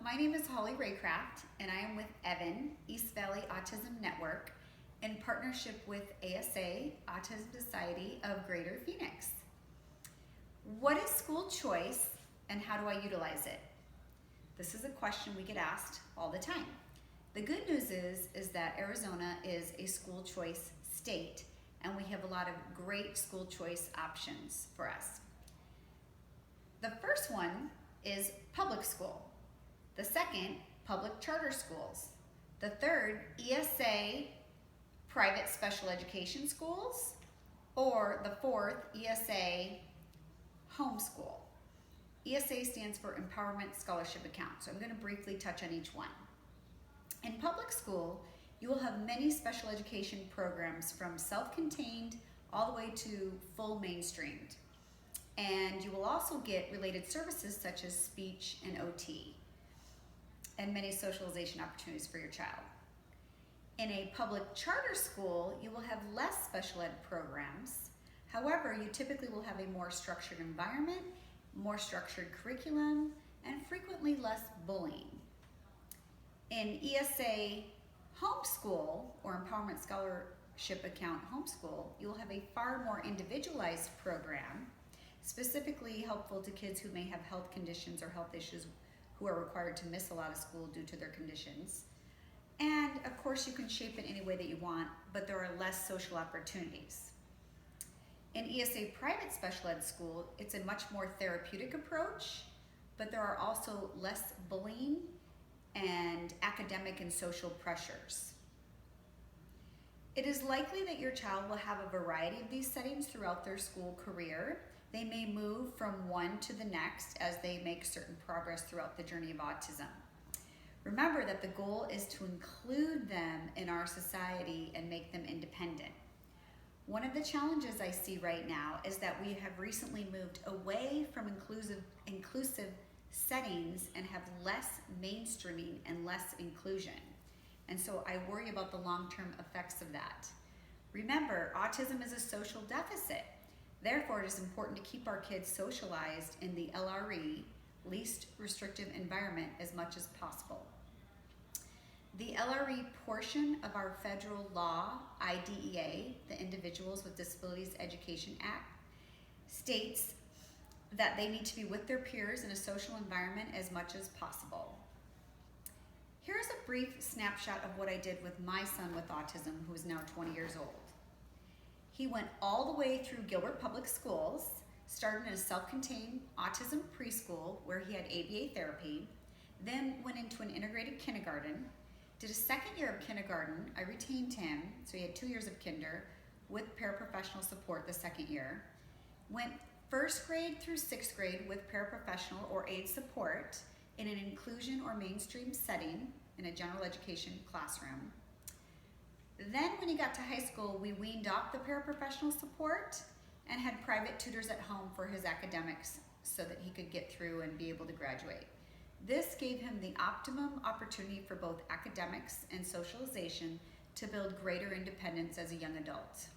my name is Holly Reycraft, and I am with Evan, East Valley Autism Network, in partnership with ASA, Autism Society of Greater Phoenix. What is school choice and how do I utilize it? This is a question we get asked all the time. The good news is that Arizona is a school choice state, and we have a lot of great school choice options for us. The first one is public school. The second, public charter schools. The third, ESA private special education schools. Or the fourth, ESA homeschool. ESA stands for Empowerment Scholarship Account, so I'm going to briefly touch on each one. In public school, you will have many special education programs from self-contained all the way to full mainstreamed. And you will also get related services such as speech and OT and many socialization opportunities for your child. In a public charter school, you will have less special ed programs. However, you typically will have a more structured environment, more structured curriculum, and frequently less bullying. In ESA homeschool, or Empowerment Scholarship Account homeschool, you will have a far more individualized program, specifically helpful to kids who may have health conditions or health issues who are required to miss a lot of school due to their conditions. And of course, you can shape it any way that you want, but there are less social opportunities. In ESA private special ed school, it's a much more therapeutic approach, but there are also less bullying and academic and social pressures. It is likely that your child will have a variety of these settings throughout their school career. They may move from one to the next as they make certain progress throughout the journey of autism. Remember that the goal is to include them in our society and make them independent. One of the challenges I see right now is that we have recently moved away from inclusive settings and have less mainstreaming and less inclusion. And so I worry about the long-term effects of that. Remember, autism is a social deficit. Therefore, it is important to keep our kids socialized in the LRE, least restrictive environment, as much as possible. The LRE portion of our federal law, IDEA, the Individuals with Disabilities Education Act, states that they need to be with their peers in a social environment as much as possible. Here's a brief snapshot of what I did with my son with autism, who is now 20 years old. He went all the way through Gilbert Public Schools, started in a self-contained autism preschool where he had ABA therapy, then went into an integrated kindergarten, did a second year of kindergarten. I retained him, so he had 2 years of kinder with paraprofessional support the second year, went first grade through sixth grade with paraprofessional or aid support in an inclusion or mainstream setting in a general education classroom. Then when he got to high school, we weaned off the paraprofessional support and had private tutors at home for his academics so that he could get through and be able to graduate. This gave him the optimum opportunity for both academics and socialization to build greater independence as a young adult.